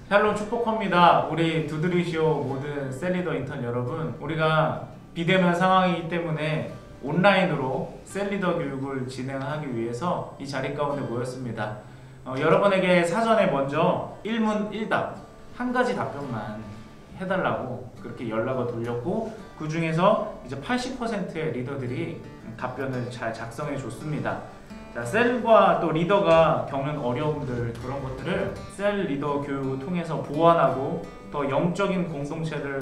샬롬 축복합니다. 우리 두드리시오 모든 셀리더 인턴 여러분, 우리가 비대면 상황이기 때문에 온라인으로 셀리더 교육을 진행하기 위해서 이 자리 가운데 모였습니다. 여러분에게 사전에 먼저 1문 1답 한 가지 답변만 해달라고 그렇게 연락을 돌렸고, 그 중에서 이제 80%의 리더들이 답변을 잘 작성해 줬습니다. 자, 셀과 또 리더가 겪는 어려움들, 그런 것들을 셀 리더 교육을 통해서 보완하고 더 영적인 공동체를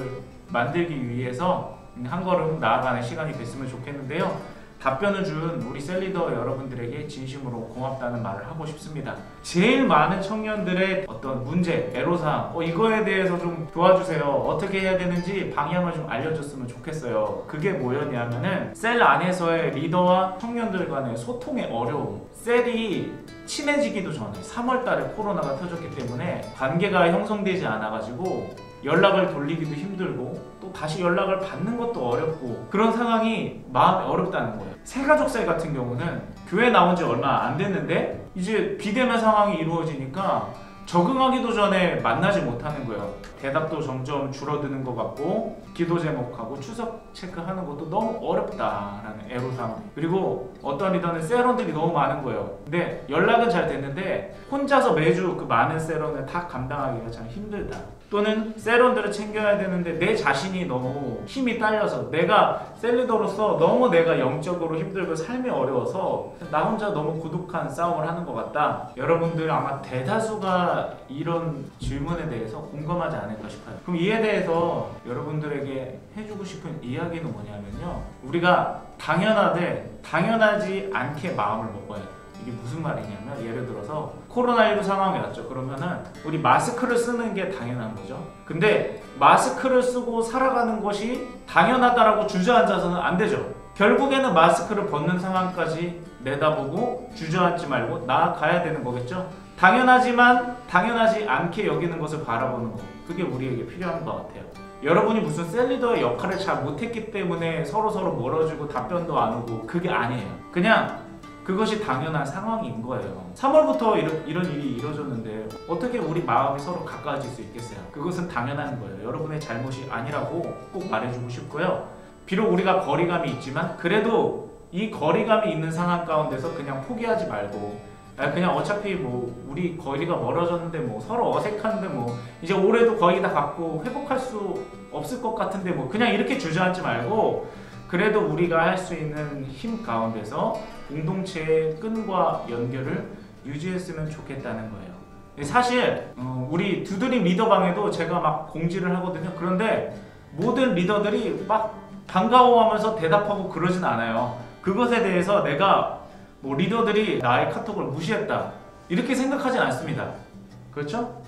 만들기 위해서 한 걸음 나아가는 시간이 됐으면 좋겠는데요. 답변을 준 우리 셀 리더 여러분들에게 진심으로 고맙다는 말을 하고 싶습니다. 제일 많은 청년들의 어떤 문제, 애로사항, 이거에 대해서 좀 도와주세요, 어떻게 해야 되는지 방향을 좀 알려줬으면 좋겠어요. 그게 뭐였냐면은 셀 안에서의 리더와 청년들 간의 소통의 어려움. 셀이 친해지기도 전에 3월달에 코로나가 터졌기 때문에 관계가 형성되지 않아가지고 연락을 돌리기도 힘들고 또 다시 연락을 받는 것도 어렵고, 그런 상황이 마음이 어렵다는 거예요. 새가족셀 같은 경우는 교회 나온 지 얼마 안 됐는데 이제 비대면 상황이 이루어지니까 적응하기도 전에 만나지 못하는 거예요. 대답도 점점 줄어드는 것 같고, 기도 제목하고 추석 체크하는 것도 너무 어렵다라는 애로사항. 그리고 어떤 리더는 세런들이 너무 많은 거예요. 근데 연락은 잘 됐는데 혼자서 매주 그 많은 세런을 다 감당하기가 참 힘들다. 또는 세런들을 챙겨야 되는데 내 자신이 너무 힘이 딸려서, 내가 셀리더로서 너무 내가 영적으로 힘들고 삶이 어려워서 나 혼자 너무 고독한 싸움을 하는 것 같다. 여러분들 아마 대다수가 이런 질문에 대해서 공감하지 않을까 싶어요. 그럼 이에 대해서 여러분들에게 해주고 싶은 이야기는 뭐냐면요, 우리가 당연하지 않게 마음을 먹어야 돼요. 이게 무슨 말이냐면, 예를 들어서 코로나19 상황이 왔죠. 그러면은 우리 마스크를 쓰는 게 당연한 거죠. 근데 마스크를 쓰고 살아가는 것이 당연하다라고 주저앉아서는 안 되죠. 결국에는 마스크를 벗는 상황까지 내다보고 주저앉지 말고 나아가야 되는 거겠죠. 당연하지만 당연하지 않게 여기는 것을 바라보는 거, 그게 우리에게 필요한 것 같아요. 여러분이 무슨 셀리더의 역할을 잘 못했기 때문에 서로 멀어지고 답변도 안 오고, 그게 아니에요. 그냥 그것이 당연한 상황인 거예요. 3월부터 이런 일이 이루어졌는데 어떻게 우리 마음이 서로 가까워질 수 있겠어요? 그것은 당연한 거예요. 여러분의 잘못이 아니라고 꼭 말해주고 싶고요. 비록 우리가 거리감이 있지만 그래도 이 거리감이 있는 상황 가운데서 그냥 포기하지 말고, 그냥 어차피 뭐 우리 거리가 멀어졌는데 뭐 서로 어색한데 뭐 이제 올해도 거의 다 갔고 회복할 수 없을 것 같은데 뭐 그냥 이렇게 주저앉지 말고, 그래도 우리가 할 수 있는 힘 가운데서 공동체의 끈과 연결을 유지했으면 좋겠다는 거예요. 사실 우리 두드림 리더방에도 제가 막 공지를 하거든요. 그런데 모든 리더들이 막 반가워하면서 대답하고 그러진 않아요. 그것에 대해서 내가 뭐 리더들이 나의 카톡을 무시했다 이렇게 생각하진 않습니다. 그렇죠?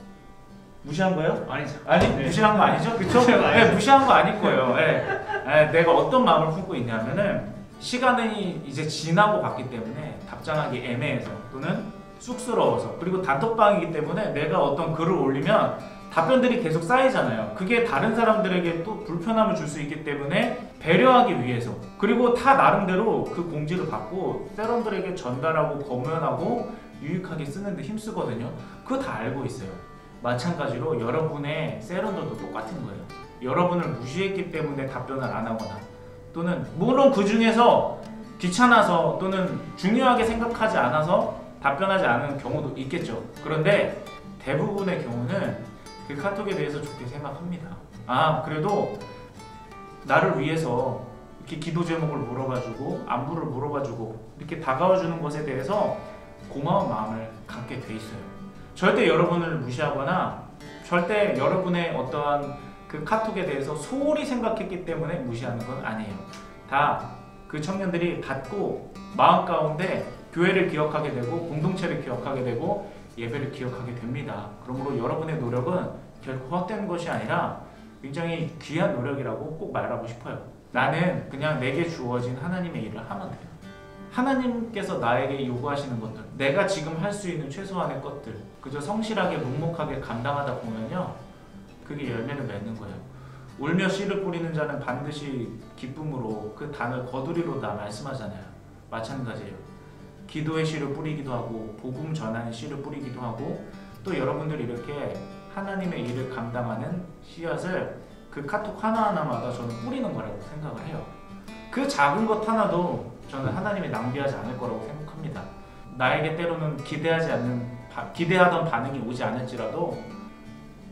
무시한 거예요? 아니죠. 네. 무시한 거 아니죠? 그쵸? 네, 무시한 거 아닐 거예요. 네. 내가 어떤 마음을 품고 있냐면은, 시간이 이제 지나고 갔기 때문에 답장하기 애매해서 또는 쑥스러워서, 그리고 단톡방이기 때문에 내가 어떤 글을 올리면 답변들이 계속 쌓이잖아요. 그게 다른 사람들에게 또 불편함을 줄 수 있기 때문에 배려하기 위해서, 그리고 다 나름대로 그 공지를 받고 세런들에게 전달하고 검열하고 유익하게 쓰는데 힘쓰거든요. 그거 다 알고 있어요. 마찬가지로 여러분의 세런들도 똑같은 거예요. 여러분을 무시했기 때문에 답변을 안 하거나, 또는 물론 그 중에서 귀찮아서 또는 중요하게 생각하지 않아서 답변하지 않은 경우도 있겠죠. 그런데 대부분의 경우는 그 카톡에 대해서 좋게 생각합니다. 그래도 나를 위해서 이렇게 기도 제목을 물어봐주고 안부를 물어봐주고 이렇게 다가와주는 것에 대해서 고마운 마음을 갖게 돼 있어요. 절대 여러분을 무시하거나 절대 여러분의 어떠한 그 카톡에 대해서 소홀히 생각했기 때문에 무시하는 건 아니에요. 다 그 청년들이 받고 마음 가운데 교회를 기억하게 되고 공동체를 기억하게 되고 예배를 기억하게 됩니다. 그러므로 여러분의 노력은 결코 헛된 것이 아니라 굉장히 귀한 노력이라고 꼭 말하고 싶어요. 나는 그냥 내게 주어진 하나님의 일을 하면 돼요. 하나님께서 나에게 요구하시는 것들, 내가 지금 할 수 있는 최소한의 것들, 그저 성실하게 묵묵하게 감당하다 보면요, 그게 열매를 맺는 거예요. 울며 씨를 뿌리는 자는 반드시 기쁨으로 그 단을 거두리로다 말씀하잖아요. 마찬가지예요. 기도의 씨를 뿌리기도 하고 복음 전하는 씨를 뿌리기도 하고, 또 여러분들이 이렇게 하나님의 일을 감당하는 씨앗을 그 카톡 하나하나마다 저는 뿌리는 거라고 생각을 해요. 그 작은 것 하나도 저는 하나님이 낭비하지 않을 거라고 생각합니다. 나에게 때로는 기대하던 반응이 오지 않을지라도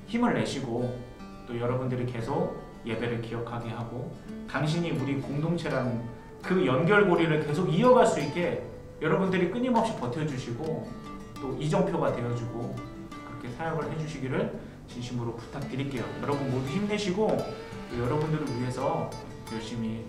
힘을 내시고 또 여러분들이 계속 예배를 기억하게 하고 당신이 우리 공동체라는 그 연결고리를 계속 이어갈 수 있게 여러분들이 끊임없이 버텨주시고 또 이정표가 되어주고 그렇게 사역을 해주시기를 진심으로 부탁드릴게요. 여러분 모두 힘내시고 여러분들을 위해서 열심히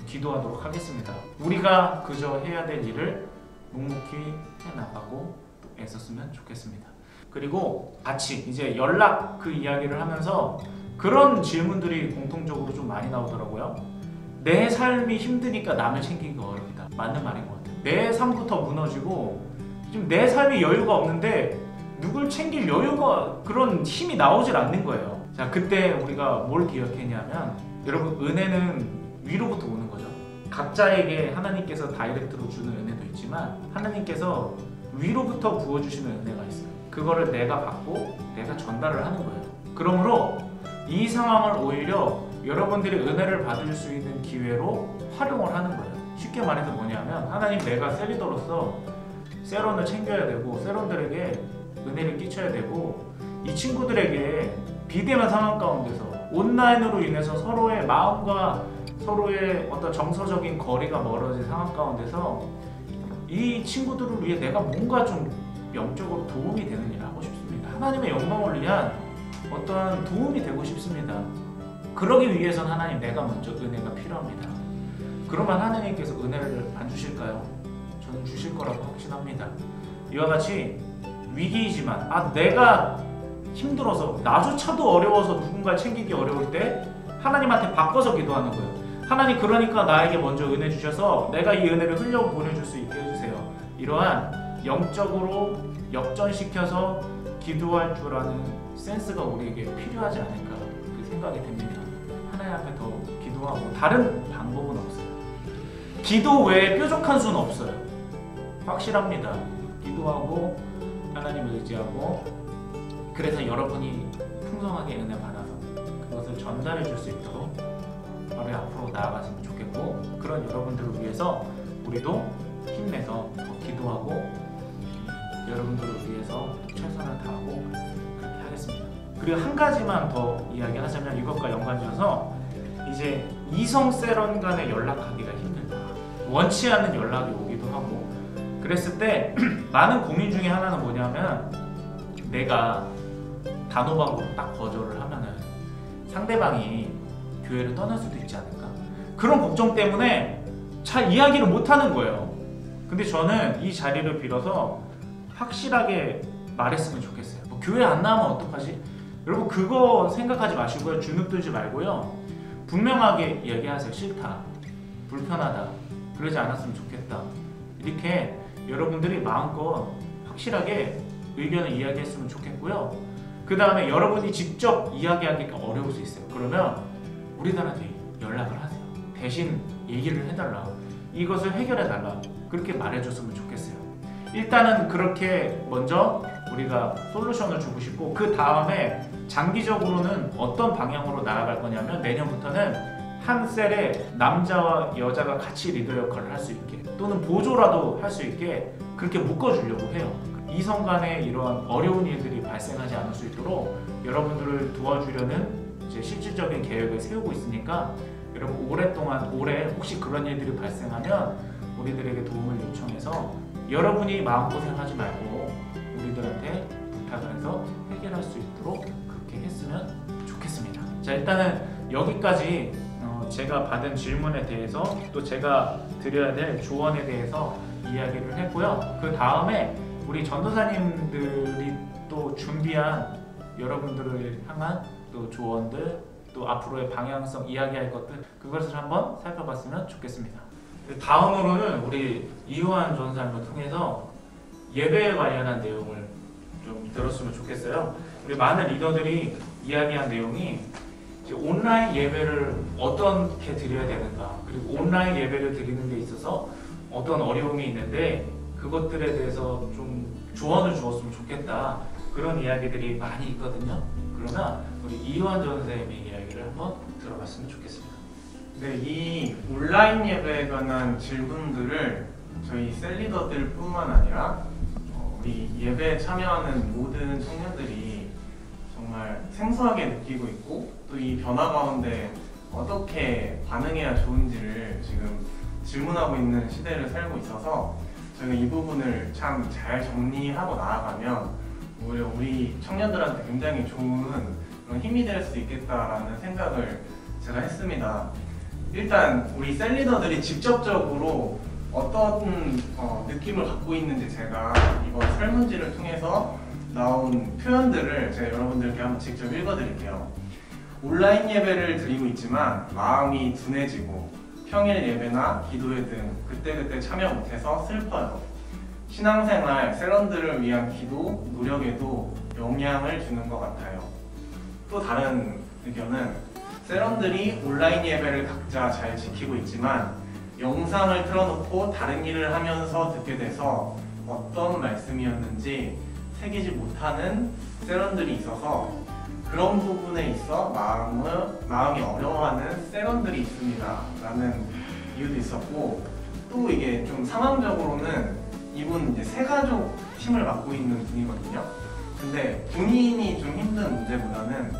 기도하도록 하겠습니다. 우리가 그저 해야 될 일을 묵묵히 해나가고 또 애썼으면 좋겠습니다. 그리고 같이 이제 연락 그 이야기를 하면서 그런 질문들이 공통적으로 좀 많이 나오더라고요. 내 삶이 힘드니까 남을 챙기기가 어렵다. 맞는 말인 것 같아요. 내 삶부터 무너지고 지금 내 삶이 여유가 없는데 누굴 챙길 여유가 그런 힘이 나오질 않는 거예요. 자, 그때 우리가 뭘 기억했냐면 여러분 은혜는 위로부터 오는 거죠. 각자에게 하나님께서 다이렉트로 주는 은혜도 있지만 하나님께서 위로부터 부어주시는 은혜가 있어요. 그거를 내가 받고 내가 전달을 하는 거예요. 그러므로 이 상황을 오히려 여러분들이 은혜를 받을 수 있는 기회로 활용을 하는 거예요. 쉽게 말해서 뭐냐면 하나님 내가 셀리더로서 세론을 챙겨야 되고 세론들에게 은혜를 끼쳐야 되고 이 친구들에게 비대면 상황 가운데서 온라인으로 인해서 서로의 마음과 서로의 어떤 정서적인 거리가 멀어진 상황 가운데서 이 친구들을 위해 내가 뭔가 좀 영적으로 도움이 되는 일을 하고 싶습니다. 하나님의 영광을 위한 어떠한 도움이 되고 싶습니다. 그러기 위해서는 하나님 내가 먼저 은혜가 필요합니다. 그러면 하나님께서 은혜를 안 주실까요? 저는 주실 거라고 확신합니다. 이와 같이 위기이지만 내가 힘들어서 나조차도 어려워서 누군가를 챙기기 어려울 때 하나님한테 바꿔서 기도하는 거예요. 하나님 그러니까 나에게 먼저 은혜 주셔서 내가 이 은혜를 흘려 보내줄 수 있게 해주세요. 이러한 영적으로 역전시켜서 기도할 줄 아는 센스가 우리에게 필요하지 않을까 그 생각이 듭니다. 하나님 앞에 더 기도하고 다른 방법은 없어요. 기도 외에 뾰족한 수는 없어요. 확실합니다. 기도하고 하나님을 의지하고 그래서 여러분이 풍성하게 은혜 받아서 그것을 전달해 줄 수 있도록 바로 앞으로 나아갔으면 좋겠고 그런 여러분들을 위해서 우리도 힘내서 더 기도하고 여러분들을 위해서 최선을 다하고 그렇게 하겠습니다. 그리고 한 가지만 더 이야기하자면 이것과 연관지어서 이제 이성 세런 간에 연락하기가 힘들다. 원치 않는 연락이 오기도 하고 그랬을 때 많은 고민 중에 하나는 뭐냐면 내가 단호박으로 딱 거절을 하면은 상대방이 교회를 떠날 수도 있지 않을까? 그런 걱정 때문에 잘 이야기를 못하는 거예요. 근데 저는 이 자리를 빌어서 확실하게 말했으면 좋겠어요. 뭐 교회 안 나오면 어떡하지? 여러분 그거 생각하지 마시고요. 주눅 들지 말고요. 분명하게 얘기하세요. 싫다. 불편하다. 그러지 않았으면 좋겠다. 이렇게 여러분들이 마음껏 확실하게 의견을 이야기했으면 좋겠고요. 그 다음에 여러분이 직접 이야기하기가 어려울 수 있어요. 그러면 우리들한테 연락을 하세요. 대신 얘기를 해달라. 이것을 해결해달라. 그렇게 말해줬으면 좋겠어요. 일단은 그렇게 먼저 우리가 솔루션을 주고 싶고 그 다음에 장기적으로는 어떤 방향으로 나아갈 거냐면 내년부터는 한 셀에 남자와 여자가 같이 리더 역할을 할 수 있게 또는 보조라도 할 수 있게 그렇게 묶어주려고 해요. 이성 간에 이러한 어려운 일들이 발생하지 않을 수 있도록 여러분들을 도와주려는 이제 실질적인 계획을 세우고 있으니까 여러분 올해 혹시 그런 일들이 발생하면 우리들에게 도움을 요청해서 여러분이 마음고생하지 말고 우리들한테 부탁을 해서 해결할 수 있도록 그렇게 했으면 좋겠습니다. 자, 일단은 여기까지 제가 받은 질문에 대해서 또 제가 드려야 될 조언에 대해서 이야기를 했고요. 그 다음에 우리 전도사님들이 또 준비한 여러분들을 향한 또 조언들 또 앞으로의 방향성 이야기할 것들 그것을 한번 살펴봤으면 좋겠습니다. 다음으로는 우리 이호한 전사님을 통해서 예배에 관련한 내용을 좀 들었으면 좋겠어요. 우리 많은 리더들이 이야기한 내용이 이제 온라인 예배를 어떻게 드려야 되는가 그리고 온라인 예배를 드리는 데 있어서 어떤 어려움이 있는데 그것들에 대해서 좀 조언을 주었으면 좋겠다 그런 이야기들이 많이 있거든요. 그러면 우리 이효한 선생님의 이야기를 한번 들어봤으면 좋겠습니다. 네, 이 온라인 예배에 관한 질문들을 저희 셀리더들 뿐만 아니라 우리 예배에 참여하는 모든 청년들이 정말 생소하게 느끼고 있고, 또 이 변화 가운데 어떻게 반응해야 좋은지를 지금 질문하고 있는 시대를 살고 있어서, 저희가 이 부분을 참 잘 정리하고 나아가면 오히려 우리 청년들한테 굉장히 좋은 그런 힘이 될 수 있겠다라는 생각을 제가 했습니다. 일단 우리 셀리더들이 직접적으로 어떤 느낌을 갖고 있는지 제가 이번 설문지를 통해서 나온 표현들을 제가 여러분들께 한번 직접 읽어드릴게요. 온라인 예배를 드리고 있지만 마음이 둔해지고 평일 예배나 기도회 등 그때그때 참여 못해서 슬퍼요. 신앙생활, 세런들을 위한 기도, 노력에도 영향을 주는 것 같아요. 또 다른 의견은 세런들이 온라인 예배를 각자 잘 지키고 있지만 영상을 틀어놓고 다른 일을 하면서 듣게 돼서 어떤 말씀이었는지 새기지 못하는 세런들이 있어서 그런 부분에 있어 마음이 어려워하는 세런들이 있습니다 라는 이유도 있었고, 또 이게 좀 상황적으로는 이분 이제 새가족 팀을 맡고 있는 분이거든요. 근데 본인이 좀 힘든 문제보다는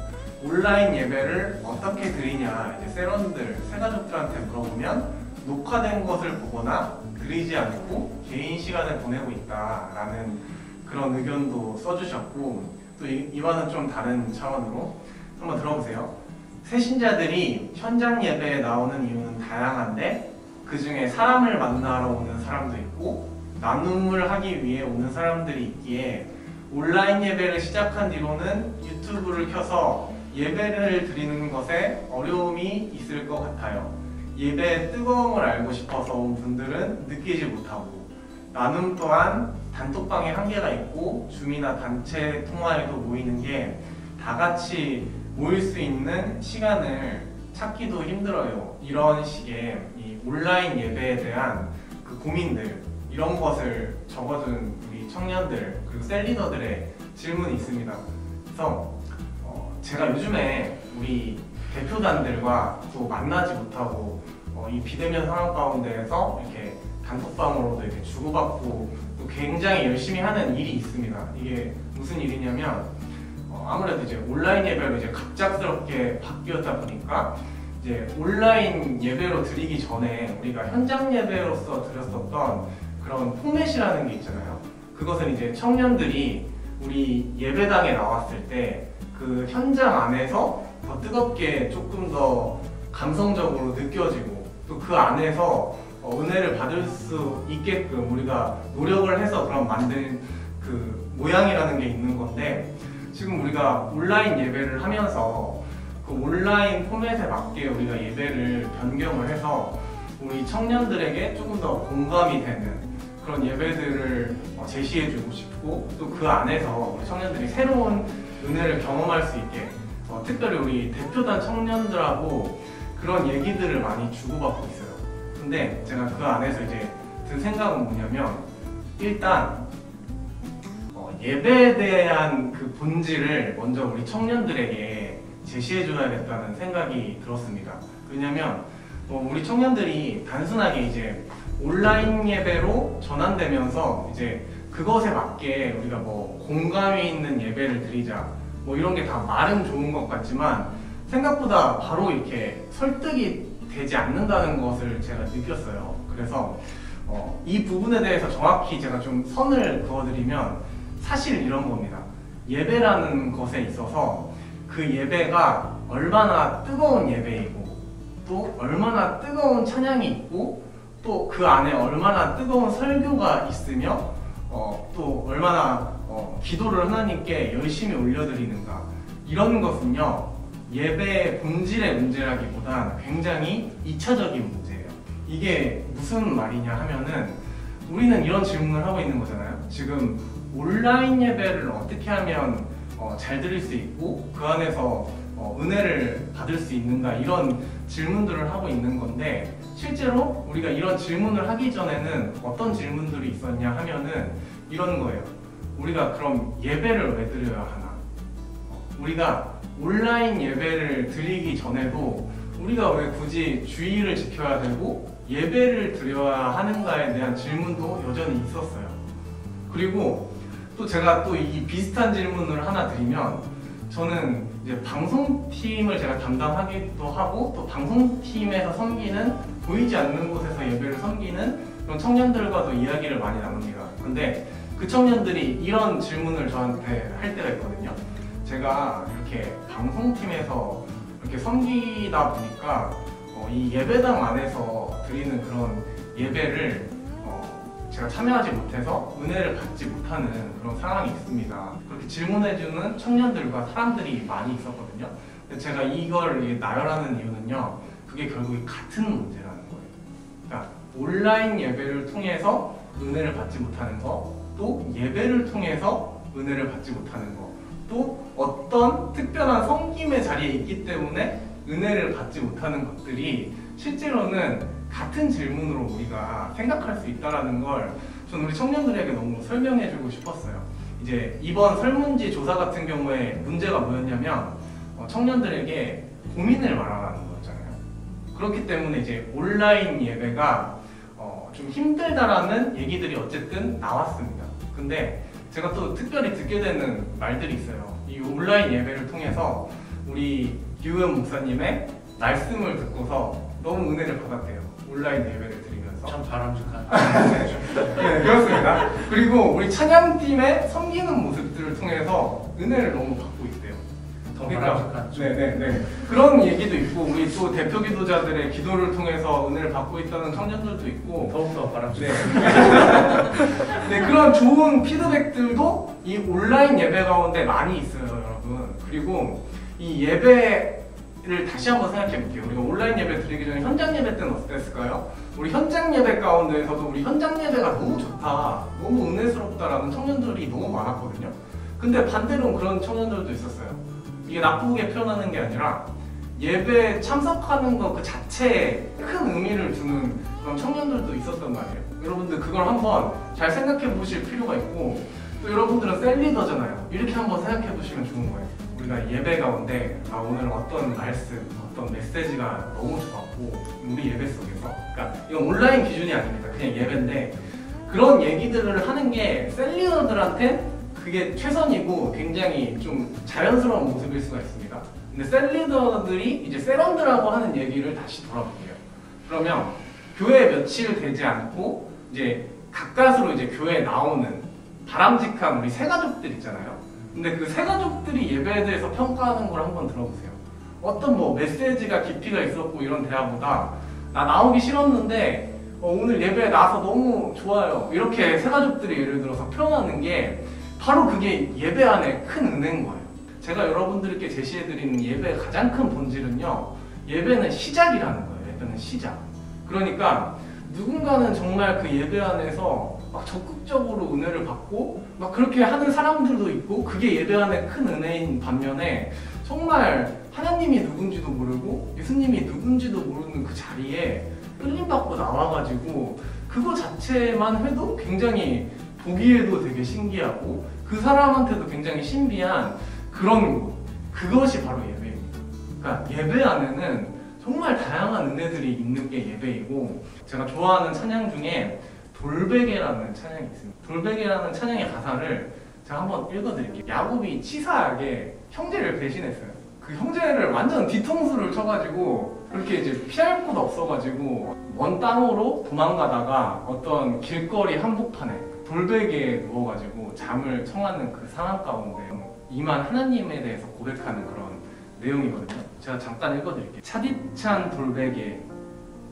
온라인 예배를 어떻게 드리냐, 이제 세런들, 새가족들한테 물어보면 녹화된 것을 보거나 드리지 않고 개인 시간을 보내고 있다라는 그런 의견도 써주셨고, 또 이와는 좀 다른 차원으로 한번 들어보세요. 새신자들이 현장 예배에 나오는 이유는 다양한데 그 중에 사람을 만나러 오는 사람도 있고 나눔을 하기 위해 오는 사람들이 있기에 온라인 예배를 시작한 뒤로는 유튜브를 켜서 예배를 드리는 것에 어려움이 있을 것 같아요. 예배의 뜨거움을 알고 싶어서 온 분들은 느끼지 못하고, 나눔 또한 단톡방에 한계가 있고 줌이나 단체 통화에도 모이는 게 다 같이 모일 수 있는 시간을 찾기도 힘들어요. 이런 식의 이 온라인 예배에 대한 그 고민들, 이런 것을 적어준 우리 청년들 그리고 셀리더들의 질문이 있습니다. 그래서 제가 요즘에 우리 대표단들과 또 만나지 못하고 이 비대면 상황 가운데에서 이렇게 단톡방으로도 이렇게 주고받고 또 굉장히 열심히 하는 일이 있습니다. 이게 무슨 일이냐면 아무래도 이제 온라인 예배로 이제 갑작스럽게 바뀌었다 보니까 이제 온라인 예배로 드리기 전에 우리가 현장 예배로서 드렸었던 그런 포맷이라는 게 있잖아요. 그것은 이제 청년들이 우리 예배당에 나왔을 때 그 현장 안에서 더 뜨겁게 조금 더 감성적으로 느껴지고 또 그 안에서 은혜를 받을 수 있게끔 우리가 노력을 해서 그런 만든 그 모양이라는 게 있는 건데, 지금 우리가 온라인 예배를 하면서 그 온라인 포맷에 맞게 우리가 예배를 변경을 해서 우리 청년들에게 조금 더 공감이 되는 그런 예배들을 제시해주고 싶고, 또 그 안에서 우리 청년들이 새로운 은혜를 경험할 수 있게 특별히 우리 대표단 청년들하고 그런 얘기들을 많이 주고받고 있어요. 근데 제가 그 안에서 이제 든 생각은 뭐냐면, 일단 예배에 대한 그 본질을 먼저 우리 청년들에게 제시해줘야겠다는 생각이 들었습니다. 왜냐면 우리 청년들이 단순하게 이제 온라인 예배로 전환되면서 이제 그것에 맞게 우리가 뭐 공감이 있는 예배를 드리자 뭐 이런 게 다 말은 좋은 것 같지만 생각보다 바로 이렇게 설득이 되지 않는다는 것을 제가 느꼈어요. 그래서 이 부분에 대해서 정확히 제가 좀 선을 그어드리면 사실 이런 겁니다. 예배라는 것에 있어서 그 예배가 얼마나 뜨거운 예배이고 또 얼마나 뜨거운 찬양이 있고 또 그 안에 얼마나 뜨거운 설교가 있으며 또 얼마나 기도를 하나님께 열심히 올려드리는가, 이런 것은요 예배의 본질의 문제라기보단 굉장히 2차적인 문제예요. 이게 무슨 말이냐 하면은 우리는 이런 질문을 하고 있는 거잖아요. 지금 온라인 예배를 어떻게 하면 잘 드릴 수 있고 그 안에서 은혜를 받을 수 있는가, 이런 질문들을 하고 있는 건데, 실제로 우리가 이런 질문을 하기 전에는 어떤 질문들이 있었냐 하면은 이런 거예요. 우리가 그럼 예배를 왜 드려야 하나? 우리가 온라인 예배를 드리기 전에도 우리가 왜 굳이 주의를 지켜야 되고 예배를 드려야 하는가에 대한 질문도 여전히 있었어요. 그리고 또 제가 또 이 비슷한 질문을 하나 드리면, 저는 이제 방송팀을 제가 담당하기도 하고 또 방송팀에서 섬기는, 보이지 않는 곳에서 예배를 섬기는 그런 청년들과도 이야기를 많이 나눕니다. 근데 그 청년들이 이런 질문을 저한테 할 때가 있거든요. 제가 이렇게 방송팀에서 이렇게 섬기다 보니까 이 예배당 안에서 드리는 그런 예배를 제가 참여하지 못해서 은혜를 받지 못하는 그런 상황이 있습니다. 그렇게 질문해주는 청년들과 사람들이 많이 있었거든요. 근데 제가 이걸 나열하는 이유는요, 그게 결국 같은 문제라는 거예요. 그러니까 온라인 예배를 통해서 은혜를 받지 못하는 거, 또 예배를 통해서 은혜를 받지 못하는 거, 또 어떤 특별한 섬김의 자리에 있기 때문에 은혜를 받지 못하는 것들이 실제로는 같은 질문으로 우리가 생각할 수 있다는 걸 저는 우리 청년들에게 너무 설명해주고 싶었어요. 이제 이번 설문지 조사 같은 경우에 문제가 뭐였냐면 청년들에게 고민을 말하라는 거였잖아요. 그렇기 때문에 이제 온라인 예배가 좀 힘들다라는 얘기들이 어쨌든 나왔습니다. 근데 제가 또 특별히 듣게 되는 말들이 있어요. 이 온라인 예배를 통해서 우리 유은 목사님의 말씀을 듣고서 너무 은혜를 받았대요. 온라인 예배를 드리면서. 참 바람직한. 네, 그렇습니다. 그리고 우리 찬양팀의 섬기는 모습들을 통해서 은혜를 너무 받고 있대요. 더 바람직한. 네네네. 그런 얘기도 있고, 우리 또 대표 기도자들의 기도를 통해서 은혜를 받고 있다는 청년들도 있고, 더욱더 바람직한. 네, 그런 좋은 피드백들도 이 온라인 예배 가운데 많이 있어요, 여러분. 그리고 이 예배를 다시 한번 생각해 볼게요. 우리가 온라인 예배 드리기 전에 현장 예배 때는 어땠을까요? 우리 현장 예배 가운데에서도 우리 현장 예배가 너무 좋다, 너무 은혜스럽다라는 청년들이 너무 많았거든요. 근데 반대로 그런 청년들도 있었어요. 이게 나쁘게 표현하는 게 아니라 예배에 참석하는 것 그 자체에 큰 의미를 두는 그런 청년들도 있었단 말이에요. 여러분들 그걸 한번 잘 생각해 보실 필요가 있고, 또 여러분들은 셀리더잖아요. 이렇게 한번 생각해 보시면 좋은 거예요. 우리가 예배 가운데 오늘 어떤 말씀, 어떤 메시지가 너무 좋았고 우리 예배 속에서, 그러니까 이건 온라인 기준이 아닙니다. 그냥 예배인데 그런 얘기들을 하는 게 셀리더들한테 그게 최선이고 굉장히 좀 자연스러운 모습일 수가 있습니다. 근데 셀리더들이 이제 세런들하고 하는 얘기를 다시 돌아볼게요. 그러면 교회에 며칠 되지 않고 이제 가까스로 이제 교회에 나오는 바람직한 우리 새가족들 있잖아요. 근데 그 새가족들이 예배에 대해서 평가하는 걸 한번 들어보세요. 어떤 뭐 메시지가 깊이가 있었고 이런 대화보다 나 나오기 싫었는데 오늘 예배에 나와서 너무 좋아요, 이렇게 새가족들이 예를 들어서 표현하는 게 바로 그게 예배 안에 큰 은혜인 거예요. 제가 여러분들께 제시해드리는 예배의 가장 큰 본질은요, 예배는 시작이라는 거예요. 예배는 시작. 그러니까 누군가는 정말 그 예배 안에서 막 적극적으로 은혜를 받고 막 그렇게 하는 사람들도 있고, 그게 예배 안에 큰 은혜인 반면에 정말 하나님이 누군지도 모르고 예수님이 누군지도 모르는 그 자리에 끌림받고 나와가지고 그거 자체만 해도 굉장히 보기에도 되게 신기하고 그 사람한테도 굉장히 신비한 그런 곳, 그것이 바로 예배입니다. 그러니까 예배 안에는 정말 다양한 은혜들이 있는 게 예배이고, 제가 좋아하는 찬양 중에 돌베개라는 찬양이 있습니다. 돌베개라는 찬양의 가사를 제가 한번 읽어드릴게요. 야곱이 치사하게 형제를 배신했어요. 그 형제를 완전 뒤통수를 쳐가지고 그렇게 이제 피할 곳 없어가지고 먼 땅으로 도망가다가 어떤 길거리 한복판에 돌베개에 누워가지고 잠을 청하는 그 상황 가운데 이만 하나님에 대해서 고백하는 그런 내용이거든요. 제가 잠깐 읽어드릴게요. 차디찬 돌베개,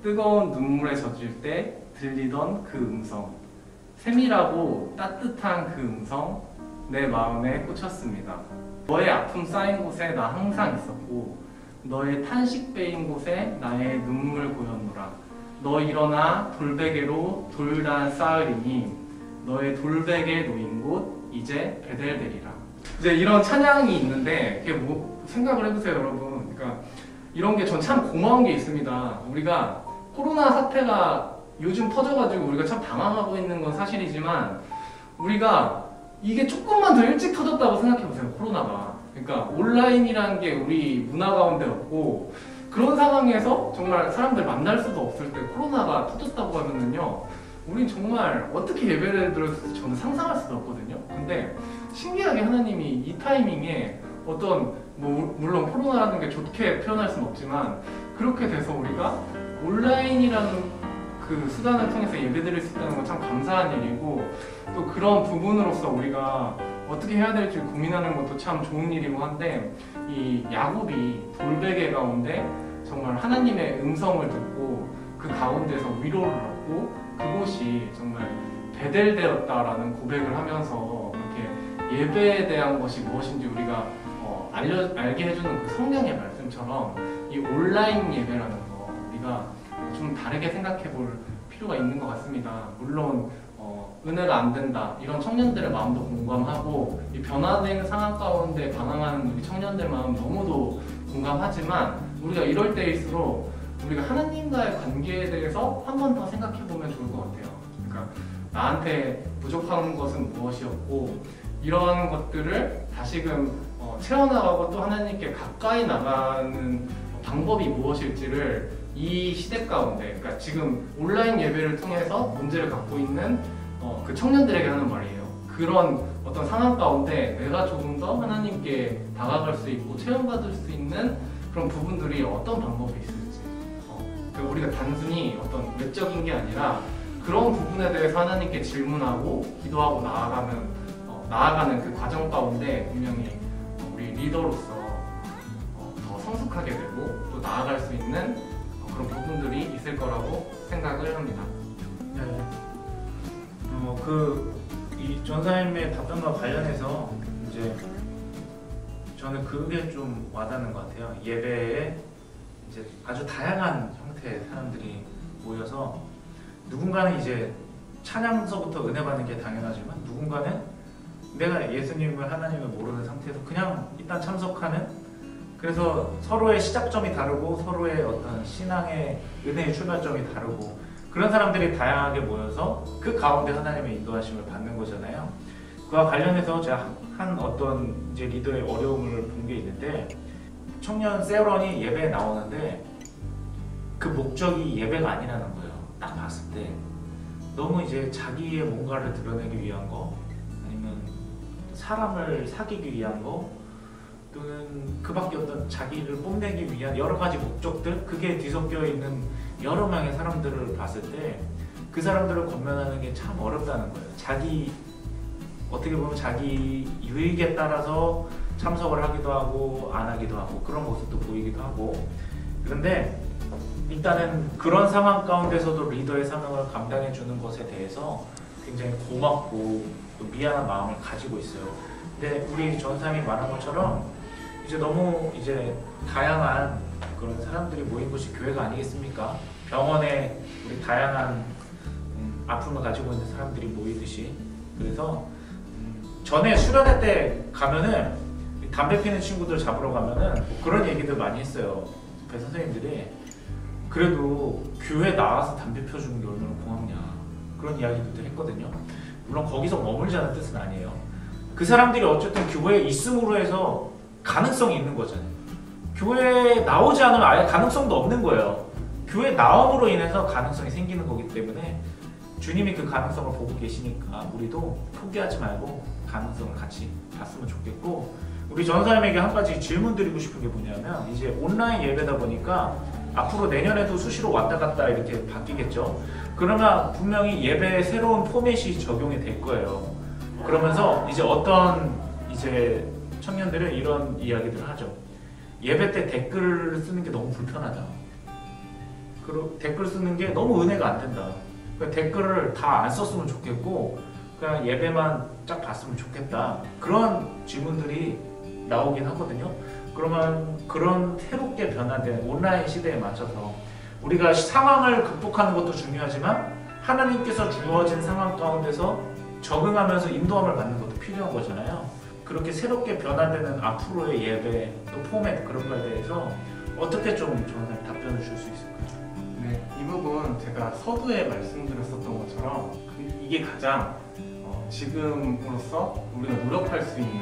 뜨거운 눈물에 젖을 때 들리던 그 음성, 세밀하고 따뜻한 그 음성, 내 마음에 꽂혔습니다. 너의 아픔 쌓인 곳에 나 항상 있었고, 너의 탄식 베인 곳에 나의 눈물 고였노라. 너 일어나 돌베개로 돌단 쌓으리니 너의 돌베개 놓인 곳 이제 베델되리라. 이제 이런 찬양이 있는데 이게 뭐 생각을 해보세요, 여러분. 그러니까 이런 게 전 참 고마운 게 있습니다. 우리가 코로나 사태가 요즘 터져가지고 우리가 참 당황하고 있는 건 사실이지만 우리가 이게 조금만 더 일찍 터졌다고 생각해보세요, 코로나가. 그러니까 온라인이라는 게 우리 문화 가운데 없고, 그런 상황에서 정말 사람들 만날 수도 없을 때 코로나가 터졌다고 하면은요, 우린 정말 어떻게 예배를 드렸을지 저는 상상할 수도 없거든요. 근데 신기하게 하나님이 이 타이밍에 어떤, 물론 코로나라는 게 좋게 표현할 수는 없지만, 그렇게 돼서 우리가 온라인이라는 그 수단을 통해서 예배드릴 수 있다는 건 참 감사한 일이고, 또 그런 부분으로서 우리가 어떻게 해야 될지 고민하는 것도 참 좋은 일이고 한데, 이 야곱이 돌베개 가운데 정말 하나님의 음성을 듣고 그 가운데서 위로를 얻고 그곳이 정말 베델되었다라는 고백을 하면서 이렇게 예배에 대한 것이 무엇인지 우리가 알게 해주는 그 성경의 말씀처럼 이 온라인 예배라는 거 우리가 좀 다르게 생각해 볼 필요가 있는 것 같습니다. 물론 은혜가 안 된다 이런 청년들의 마음도 공감하고, 이 변화된 상황 가운데 반항하는 우리 청년들 마음 너무도 공감하지만, 우리가 이럴 때일수록 우리가 하나님과의 관계에 대해서 한 번 더 생각해 보면 좋을 것 같아요. 그러니까 나한테 부족한 것은 무엇이었고, 이런 것들을 다시금 채워나가고 또 하나님께 가까이 나가는 방법이 무엇일지를 이 시대 가운데, 그러니까 지금 온라인 예배를 통해서 문제를 갖고 있는 그 청년들에게 하는 말이에요. 그런 어떤 상황 가운데 내가 조금 더 하나님께 다가갈 수 있고 체험받을 수 있는 그런 부분들이 어떤 방법이 있을지, 우리가 단순히 어떤 외적인 게 아니라 그런 부분에 대해서 하나님께 질문하고 기도하고 나아가는 그 과정 가운데 분명히 우리 리더로서 더 성숙하게 되고 또 나아갈 수 있는 그런 부분들이 있을 거라고 생각을 합니다. 네. 이 전사님의 답변과 관련해서 이제 저는 그게 좀 와닿는 것 같아요. 예배에 이제 아주 다양한 형태의 사람들이 모여서, 누군가는 이제 찬양서부터 은혜 받는 게 당연하지만, 누군가는 내가 예수님을 하나님을 모르는 상태에서 그냥 일단 참석하는, 그래서 서로의 시작점이 다르고 서로의 어떤 신앙의 은혜의 출발점이 다르고, 그런 사람들이 다양하게 모여서 그 가운데 하나님의 인도하심을 받는 거잖아요. 그와 관련해서 제가 한 어떤 이제 리더의 어려움을 본 게 있는데, 청년 세런이 예배에 나오는데 그 목적이 예배가 아니라는 거예요. 딱 봤을 때 너무 이제 자기의 뭔가를 드러내기 위한 거, 아니면 사람을 사귀기 위한 거, 또는 그 밖에 어떤 자기를 뽐내기 위한 여러 가지 목적들, 그게 뒤섞여 있는 여러 명의 사람들을 봤을 때 그 사람들을 권면하는 게 참 어렵다는 거예요. 어떻게 보면 자기 유익에 따라서 참석을 하기도 하고 안 하기도 하고 그런 모습도 보이기도 하고, 그런데 일단은 그런 상황 가운데서도 리더의 사명을 감당해 주는 것에 대해서 굉장히 고맙고 또 미안한 마음을 가지고 있어요. 근데 우리 전사님이 말한 것처럼 이제 너무 이제 다양한 그런 사람들이 모인 곳이 교회가 아니겠습니까? 병원에 우리 다양한 아픔을 가지고 있는 사람들이 모이듯이. 그래서 전에 수련회 때 가면은 담배 피는 친구들 잡으러 가면은 뭐 그런 얘기들 많이 했어요. 배 선생님들이 그래도 교회 나와서 담배 펴주는 게 얼마나 고맙냐, 그런 이야기들도 했거든요. 물론 거기서 머물자는 뜻은 아니에요. 그 사람들이 어쨌든 교회에 있음으로 해서 가능성이 있는 거잖아요. 교회에 나오지 않으면 아예 가능성도 없는 거예요. 교회에 나옴으로 인해서 가능성이 생기는 거기 때문에 주님이 그 가능성을 보고 계시니까 우리도 포기하지 말고 가능성을 같이 봤으면 좋겠고, 우리 전사님에게 한 가지 질문 드리고 싶은 게 뭐냐면, 이제 온라인 예배다 보니까 앞으로 내년에도 수시로 왔다 갔다 이렇게 바뀌겠죠. 그러면 분명히 예배에 새로운 포맷이 적용이 될 거예요. 그러면서 이제 어떤 이제 청년들은 이런 이야기들을 하죠. 예배 때 댓글을 쓰는 게 너무 불편하다. 그리고 댓글 쓰는 게 너무 은혜가 안 된다. 그러니까 댓글을 다 안 썼으면 좋겠고 그냥 예배만 쫙 봤으면 좋겠다. 그런 질문들이 나오긴 하거든요. 그러면 그런 새롭게 변화된 온라인 시대에 맞춰서 우리가 상황을 극복하는 것도 중요하지만 하나님께서 주어진 상황 가운데서 적응하면서 인도함을 받는 것도 필요한 거잖아요. 그렇게 새롭게 변화되는 앞으로의 예배 또 포맷, 그런 거에 대해서 어떻게 좀 저는 답변을 줄 수 있을까요? 네, 이 부분 제가 서두에 말씀드렸었던 것처럼 이게 가장 지금으로서 우리가 노력할 수 있는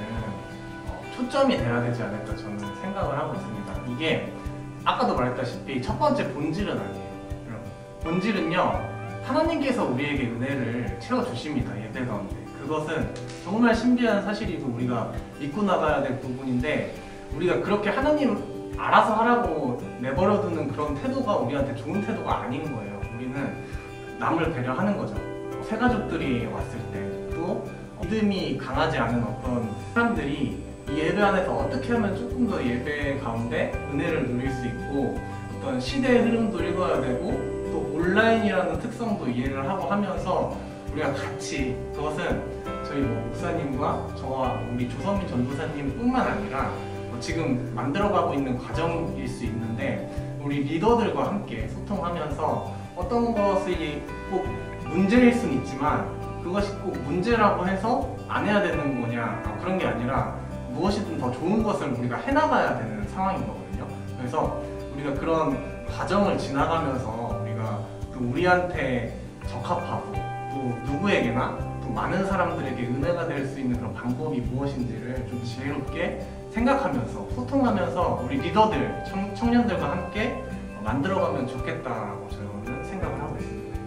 초점이 돼야 되지 않을까 저는 생각을 하고 있습니다. 이게 아까도 말했다시피 첫 번째 본질은 아니에요. 본질은요, 하나님께서 우리에게 은혜를 채워주십니다. 예배 가운데. 그것은 정말 신비한 사실이고 우리가 믿고 나가야 될 부분인데, 우리가 그렇게 하나님 알아서 하라고 내버려두는 그런 태도가 우리한테 좋은 태도가 아닌 거예요. 우리는 남을 배려하는 거죠. 새가족들이 왔을 때, 또 믿음이 강하지 않은 어떤 사람들이 이 예배 안에서 어떻게 하면 조금 더 예배 가운데 은혜를 누릴 수 있고, 어떤 시대의 흐름도 읽어야 되고, 또 온라인이라는 특성도 이해를 하고 하면서 우리가 같이, 그것은 저희 목사님과 저와 우리 조선민 전도사님 뿐만 아니라 지금 만들어가고 있는 과정일 수 있는데, 우리 리더들과 함께 소통하면서 어떤 것이 꼭 문제일 수는 있지만 그것이 꼭 문제라고 해서 안 해야 되는 거냐, 그런 게 아니라 무엇이든 더 좋은 것을 우리가 해나가야 되는 상황인 거거든요. 그래서 우리가 그런 과정을 지나가면서 우리가 또 우리한테 적합하고 또 누구에게나 또 많은 사람들에게 은혜가 될 수 있는 그런 방법이 무엇인지를 좀 지혜롭게 생각하면서 소통하면서 우리 리더들, 청년들과 함께 만들어가면 좋겠다라고 저는 생각을 하고 있습니다.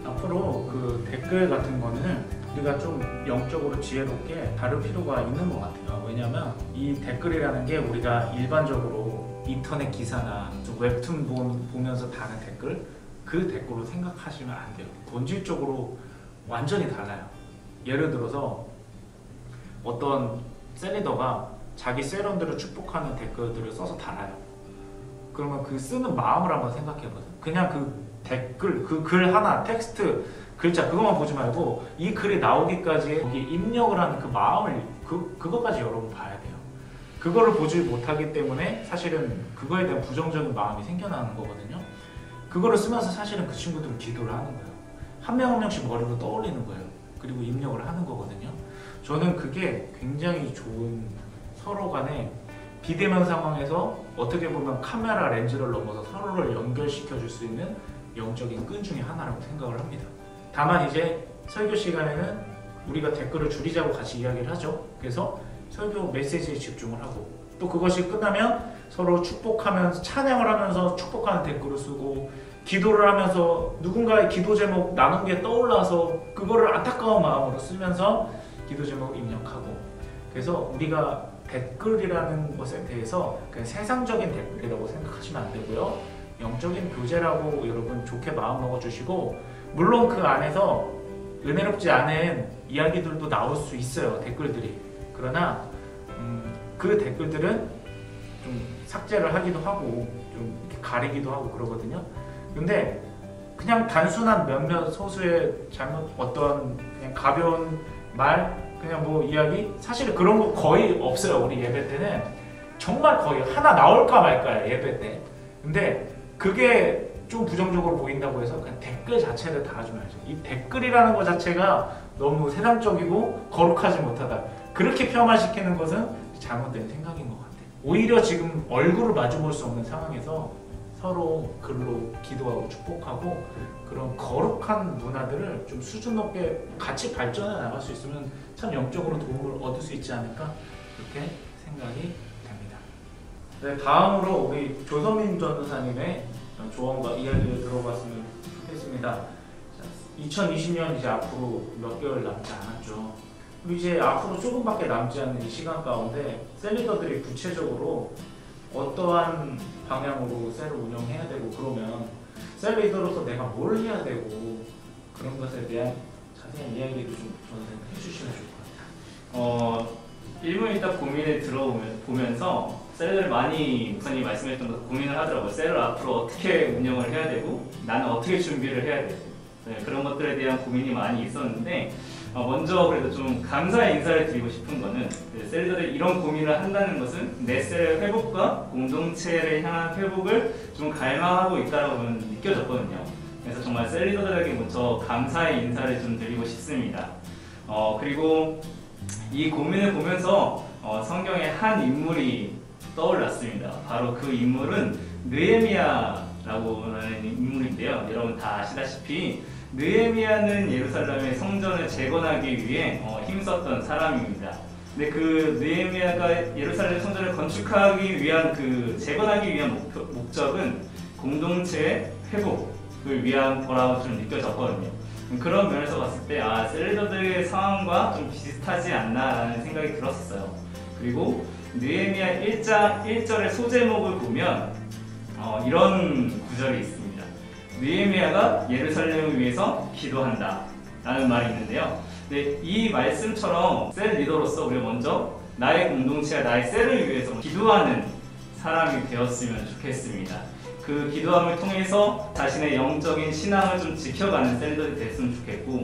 앞으로 그 댓글 같은 거는 우리가 좀 영적으로 지혜롭게 다룰 필요가 있는 것 같아요. 왜냐하면 이 댓글이라는 게 우리가 일반적으로 인터넷 기사나 좀 웹툰 보면서 다는 댓글, 그 댓글로 생각하시면 안 돼요. 본질적으로 완전히 달라요. 예를 들어서 어떤 셀리더가 자기 세런들을 축복하는 댓글들을 써서 달아요. 그러면 그 쓰는 마음을 한번 생각해보세요. 그냥 그 댓글, 그 글 하나, 텍스트, 글자 그것만 보지 말고 이 글이 나오기까지 거기 입력을 하는 그 마음을, 그것까지 여러분 봐야 돼요. 그거를 보지 못하기 때문에 사실은 그거에 대한 부정적인 마음이 생겨나는 거거든요. 그거를 쓰면서 사실은 그 친구들은 기도를 하는 거예요. 한 명 한 명씩 머리로 떠올리는 거예요. 그리고 입력을 하는 거거든요. 저는 그게 굉장히 좋은, 서로 간에 비대면 상황에서 어떻게 보면 카메라 렌즈를 넘어서 서로를 연결시켜 줄 수 있는 영적인 끈 중에 하나라고 생각을 합니다. 다만 이제 설교 시간에는 우리가 댓글을 줄이자고 같이 이야기를 하죠. 그래서 설교 메시지에 집중을 하고, 또 그것이 끝나면 서로 축복하면서, 찬양을 하면서 축복하는 댓글을 쓰고, 기도를 하면서 누군가의 기도 제목 나눈 게 떠올라서 그거를 안타까운 마음으로 쓰면서 기도 제목을 입력하고. 그래서 우리가 댓글이라는 것에 대해서 그냥 세상적인 댓글이라고 생각하시면 안 되고요, 영적인 교제라고 여러분 좋게 마음 먹어주시고, 물론 그 안에서 은혜롭지 않은 이야기들도 나올 수 있어요, 댓글들이. 그러나 그 댓글들은 좀 삭제를 하기도 하고 좀 이렇게 가리기도 하고 그러거든요. 근데 그냥 단순한 몇몇 소수의 잘못, 어떤 그냥 가벼운 말, 그냥 뭐 이야기, 사실 그런 거 거의 없어요. 우리 예배 때는 정말 거의 하나 나올까 말까요, 예배 때. 근데 그게 좀 부정적으로 보인다고 해서 그냥 댓글 자체를 달아주지 말죠. 이 댓글이라는 것 자체가 너무 세상적이고 거룩하지 못하다, 그렇게 폄하시키는 것은 잘못된 생각인 것 같아요. 오히려 지금 얼굴을 마주볼 수 없는 상황에서 서로 글로 기도하고 축복하고 그런 거룩한 문화들을 좀 수준 높게 같이 발전해 나갈 수 있으면 참 영적으로 도움을 얻을 수 있지 않을까, 그렇게 생각이 됩니다. 네, 다음으로 우리 조선민 전도사님의 조언과 이야기를 들어봤으면 좋겠습니다. 2020년 이제 앞으로 몇 개월 남지 않았죠. 그리고 이제 앞으로 조금밖에 남지 않는 이 시간 가운데 셀리더들이 구체적으로 어떠한 방향으로 셀을 운영해야 되고, 그러면 셀 리더로서 내가 뭘 해야 되고, 그런 것에 대한 자세한 이야기를 좀 해주시면 좋을 것 같아요. 1분 있다 고민을 들어보면서 셀을 많이 목사님이 말씀했던 것 고민을 하더라고요. 셀을 앞으로 어떻게 운영을 해야 되고, 나는 어떻게 준비를 해야 되고, 네, 그런 것들에 대한 고민이 많이 있었는데, 먼저 그래도 좀 감사의 인사를 드리고 싶은 거는, 셀들이 이런 고민을 한다는 것은 내 셀의 회복과 공동체를 향한 회복을 좀 갈망하고 있다고 느껴졌거든요. 그래서 정말 셀 리더들에게 먼저 감사의 인사를 좀 드리고 싶습니다. 그리고 이 고민을 보면서 성경의 한 인물이 떠올랐습니다. 바로 그 인물은 느헤미야라고 하는 인물인데요. 여러분 다 아시다시피 느헤미야는 예루살렘의 성전을 재건하기 위해 힘썼던 사람입니다. 근데 그 느헤미야가 예루살렘 성전을 건축하기 위한 재건하기 위한 목적은 공동체의 회복을 위한 거라고 좀 느껴졌거든요. 그런 면에서 봤을 때 셀리더들의 상황과 좀 비슷하지 않나라는 생각이 들었어요. 그리고 느헤미야 1장 1절의 소제목을 보면 이런 구절이 있습니다. 느헤미야가 예루살렘을 위해서 기도한다 라는 말이 있는데요. 네, 이 말씀처럼 셀 리더로서 우리가 먼저 나의 공동체와 나의 셀을 위해서 기도하는 사람이 되었으면 좋겠습니다. 그 기도함을 통해서 자신의 영적인 신앙을 좀 지켜가는 셀 리더들이 됐으면 좋겠고,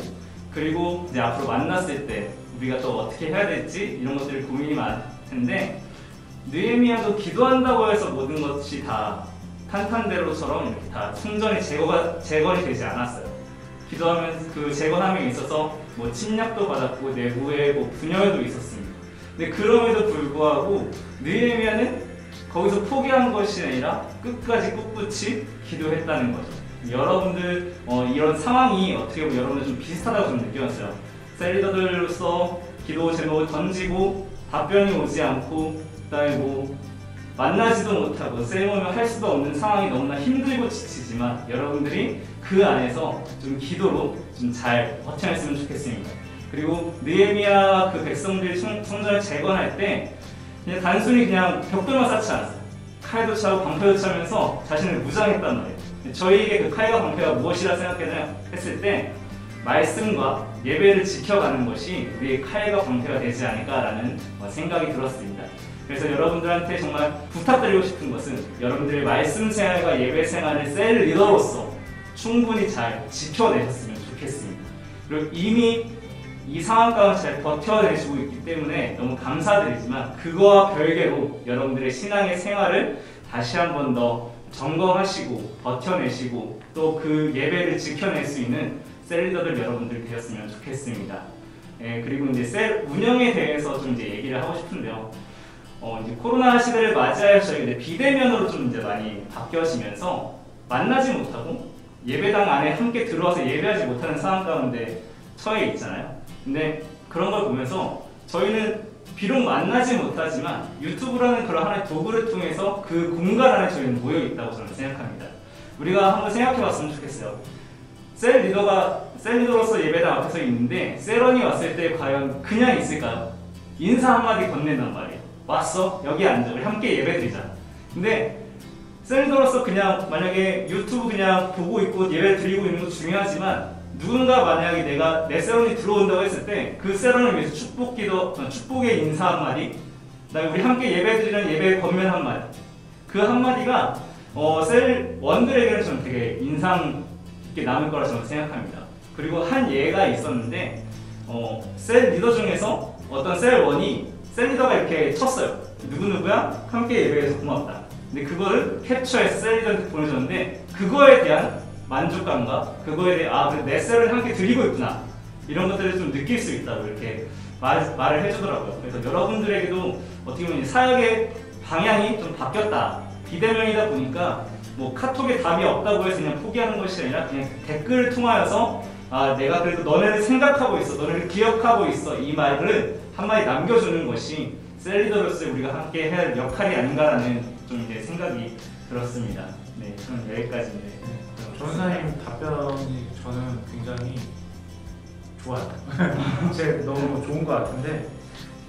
그리고 이제 앞으로 만났을 때 우리가 또 어떻게 해야 될지 이런 것들이 고민이 많을 텐데, 느헤미야도 기도한다고 해서 모든 것이 다 탄탄대로처럼 이렇게 다 성전이 재건이 되지 않았어요. 기도하면 그 재건함에 있어서 뭐 침략도 받았고 내부에 뭐 분열도 있었습니다. 근데 그럼에도 불구하고 느헤미야는 거기서 포기한 것이 아니라 끝까지 꿋꿋이 기도했다는 거죠. 여러분들 이런 상황이 어떻게 보면 여러분들 좀 비슷하다고 좀 느꼈어요. 셀리더들로서 기도 제목을 던지고 답변이 오지 않고, 그다음에 뭐 만나지도 못하고 세리머니를 할 수도 없는 상황이 너무나 힘들고 지치지만 여러분들이 그 안에서 좀 기도로 좀 잘 버텨냈으면 좋겠습니다. 그리고 느헤미야 그 백성들이 성전을 재건할 때 그냥 단순히 그냥 벽돌만 쌓지 않았어요. 칼도 차고 방패도 차면서 자신을 무장했단 말이에요. 저희에게 그 칼과 방패가 무엇이라 생각했을 때 말씀과 예배를 지켜가는 것이 우리의 칼과 방패가 되지 않을까라는 생각이 들었습니다. 그래서 여러분들한테 정말 부탁드리고 싶은 것은 여러분들의 말씀 생활과 예배 생활을 셀 리더로서 충분히 잘 지켜내셨으면 좋겠습니다. 그리고 이미 이 상황 가운데 잘 버텨내시고 있기 때문에 너무 감사드리지만, 그거와 별개로 여러분들의 신앙의 생활을 다시 한 번 더 점검하시고 버텨내시고 또 그 예배를 지켜낼 수 있는 셀 리더들 여러분들이 되었으면 좋겠습니다. 그리고 이제 셀 운영에 대해서 좀 이제 얘기를 하고 싶은데요. 이제 코로나 시대를 맞이하여 저희 비대면으로 좀 이제 많이 바뀌어지면서 만나지 못하고 예배당 안에 함께 들어와서 예배하지 못하는 상황 가운데 처해 있잖아요. 근데 그런 걸 보면서 저희는 비록 만나지 못하지만 유튜브라는 그런 하나의 도구를 통해서 그 공간 안에 저희는 모여 있다고 저는 생각합니다. 우리가 한번 생각해 봤으면 좋겠어요. 셀 리더로서 예배당 앞에서 있는데 셀원이 왔을 때 과연 그냥 있을까요? 인사 한마디 건넨단 말이에요. 왔어? 여기 앉아. 우리 함께 예배 드리자. 근데 셀 리더로서 그냥 만약에 유튜브 그냥 보고 있고 예배 드리고 있는 것도 중요하지만, 누군가 만약에 내 셀원이 들어온다고 했을 때 그 셀원을 위해서 축복의 인사 한마디, 그다음에 우리 함께 예배 드리는 예배 권면 한마디, 그 한마디가 셀 원들에게는 저는 되게 인상 깊게 남을 거라 저는 생각합니다. 그리고 한 예가 있었는데 셀 리더 중에서 어떤 셀 원이 셀 리더가 이렇게 쳤어요. 누구누구야? 함께 예배해서 고맙다. 근데 그거를 캡처해서 셀 리더한테 보내줬는데, 그거에 대한 만족감과 그거에 대해 그래 내 셀을 함께 드리고 있구나, 이런 것들을 좀 느낄 수 있다고 이렇게 말을 해주더라고요. 그래서 여러분들에게도 어떻게 보면 사역의 방향이 좀 바뀌었다, 비대면이다 보니까 뭐 카톡에 답이 없다고 해서 그냥 포기하는 것이 아니라 그냥 댓글을 통하여서 내가 그래도 너네를 생각하고 있어, 너네를 기억하고 있어, 이 말을 한마디 남겨주는 것이 셀 리더로서 우리가 함께 해야 할 역할이 아닌가라는 좀 이제 생각이 들었습니다. 네, 저는 여기까지인데. 전사님 답변이 저는 굉장히 좋아요. 너무 좋은 것 같은데,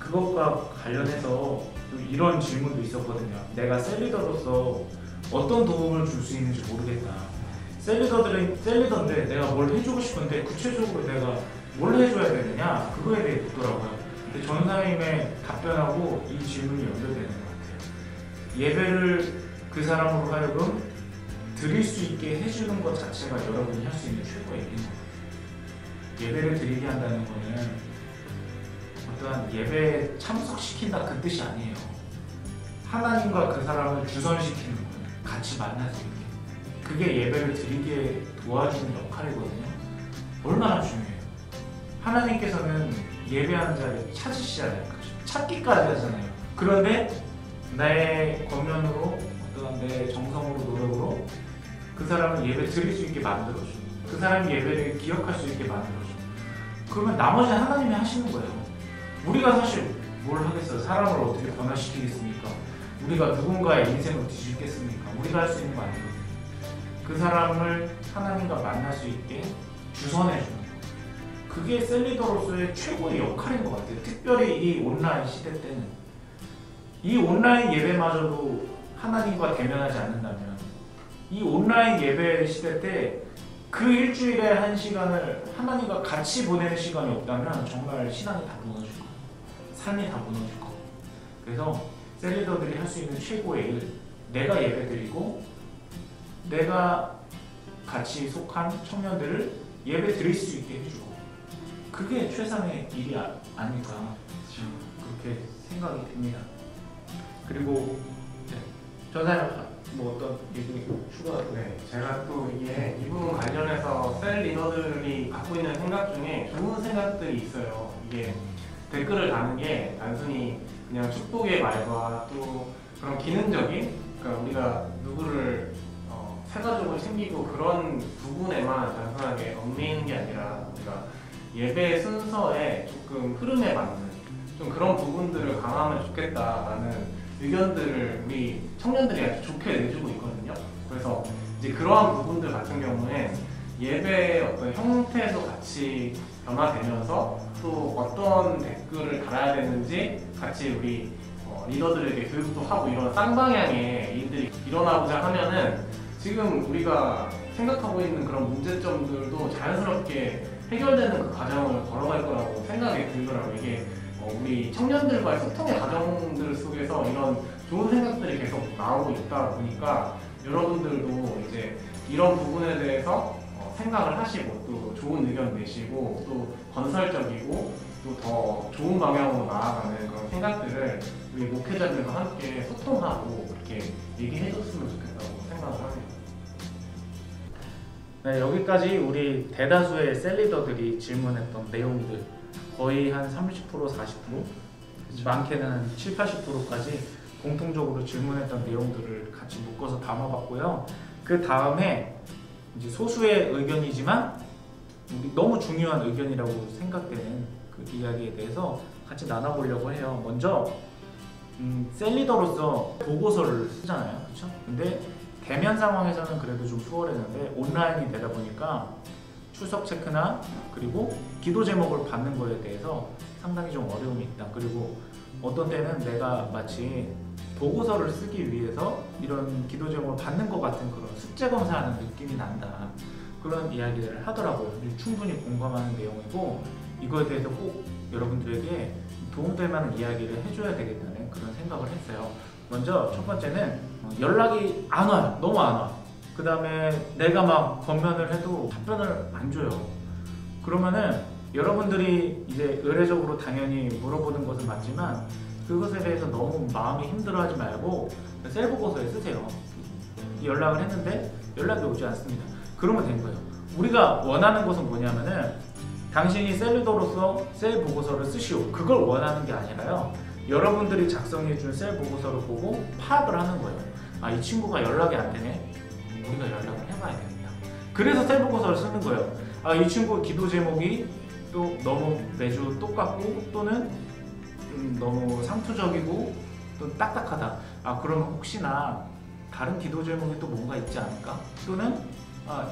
그것과 관련해서 이런 질문도 있었거든요. 내가 셀 리더로서 어떤 도움을 줄 수 있는지 모르겠다. 셀 리더인데 내가 뭘 해주고 싶은데 구체적으로 내가 뭘 해줘야 되느냐, 그거에 대해 묻더라고요. 근데 전사님의 답변하고 이 질문이 연결되는 것 같아요. 예배를 그 사람으로 하여금 드릴 수 있게 해주는 것 자체가 여러분이 할 수 있는 최고의 일인 것 같아요. 예배를 드리게 한다는 거는 어떠한 예배에 참석시킨다 그 뜻이 아니에요. 하나님과 그 사람을 주선시키는 거예요. 같이 만날 수 있게. 그게 예배를 드리게 도와주는 역할이거든요. 얼마나 중요해요. 하나님께서는 예배하는 자를 찾으시잖아요. 찾기까지 하잖아요. 그런데 나의 권면으로, 어떤 내 정성으로, 노력으로 그 사람을 예배 드릴 수 있게 만들어줘요. 그 사람이 예배를 기억할 수 있게 만들어줘. 그러면 나머지는 하나님이 하시는 거예요. 우리가 사실 뭘 하겠어요? 사람을 어떻게 변화시키겠습니까? 우리가 누군가의 인생을 뒤집겠습니까? 우리가 할 수 있는 거 아니거든요. 그 사람을 하나님과 만날 수 있게 주선해주는 거. 그게 셀리더로서의 최고의 역할인 것 같아요. 특별히 이 온라인 시대 때는. 이 온라인 예배마저도 하나님과 대면하지 않는다면 이 온라인 예배 시대 때 그 일주일에 한 시간을 하나님과 같이 보내는 시간이 없다면 정말 신앙이 다 무너질 거예요. 삶이 다 무너질 거예요. 그래서 셀리더들이 할 수 있는 최고의 일, 내가 예배드리고 내가 같이 속한 청년들을 예배 드릴 수 있게 해주고, 그게 최상의 일이 아닐까 그렇게 생각이 듭니다. 그리고 전사님 뭐 어떤 얘기 추가? 네, 제가 또 이게 이 부분 관련해서 셀 리더들이 갖고 있는 생각 중에 좋은 생각들이 있어요. 이게 댓글을 다는 게 단순히 그냥 축복의 말과 또 그런 기능적인, 그러니까 우리가 누구를 세가족을 챙기고 그런 부분에만 단순하게 얽매이는 게 아니라 우리가 예배 순서에 조금 흐름에 맞는 좀 그런 부분들을 강화하면 좋겠다라는 의견들을 우리 청년들이 아주 좋게 내주고 있거든요. 그래서 이제 그러한 부분들 같은 경우에 예배의 어떤 형태도 같이 변화되면서 또 어떤 댓글을 달아야 되는지 같이 우리 리더들에게 교육도 하고 이런 쌍방향의 일들이 일어나고자 하면은 지금 우리가 생각하고 있는 그런 문제점들도 자연스럽게 해결되는 그 과정을 걸어갈 거라고 생각이 들더라고요. 이게 우리 청년들과의 소통의 과정들 속에서 이런 좋은 생각들이 계속 나오고 있다 보니까 여러분들도 이제 이런 부분에 대해서 생각을 하시고 또 좋은 의견 내시고 또 건설적이고 또 더 좋은 방향으로 나아가는 그런 생각들을 우리 목회자들과 함께 소통하고 이렇게 얘기해 줬으면 좋겠다고 생각을 합니다. 네, 여기까지 우리 대다수의 셀리더들이 질문했던 내용들 거의 한 30%, 40%, 많게는 한 7, 80%까지 공통적으로 질문했던 내용들을 같이 묶어서 담아봤고요. 그 다음에 이제 소수의 의견이지만 너무 중요한 의견이라고 생각되는 그 이야기에 대해서 같이 나눠보려고 해요. 먼저 셀리더로서 보고서를 쓰잖아요, 그렇죠? 근데 대면 상황에서는 그래도 좀 수월했는데 온라인이 되다 보니까 출석 체크나 그리고 기도 제목을 받는 거에 대해서 상당히 좀 어려움이 있다. 그리고 어떤 때는 내가 마치 보고서를 쓰기 위해서 이런 기도 제목을 받는 것 같은 그런 숙제 검사하는 느낌이 난다. 그런 이야기를 하더라고요. 충분히 공감하는 내용이고 이거에 대해서 꼭 여러분들에게 도움될 만한 이야기를 해줘야 되겠다는 그런 생각을 했어요. 먼저 첫 번째는 연락이 안 와요. 너무 안 와. 그 다음에 내가 막 건면을 해도 답변을 안 줘요. 그러면은 여러분들이 이제 의례적으로 당연히 물어보는 것은 맞지만 그것에 대해서 너무 마음이 힘들어하지 말고 셀보고서에 쓰세요. 연락을 했는데 연락이 오지 않습니다. 그러면 된 거예요. 우리가 원하는 것은 뭐냐면은 당신이 셀리더로서 셀 보고서를 쓰시오. 그걸 원하는 게 아니라요. 여러분들이 작성해준 셀 보고서를 보고 파악을 하는 거예요. 아, 이 친구가 연락이 안 되네. 우리가 연락을 해봐야 되겠다. 그래서 셀 보고서를 쓰는 거예요. 아, 이 친구 기도 제목이 또 너무 매주 똑같고 또는 너무 상투적이고 또 딱딱하다. 아, 그러면 혹시나 다른 기도 제목이 또 뭔가 있지 않을까? 또는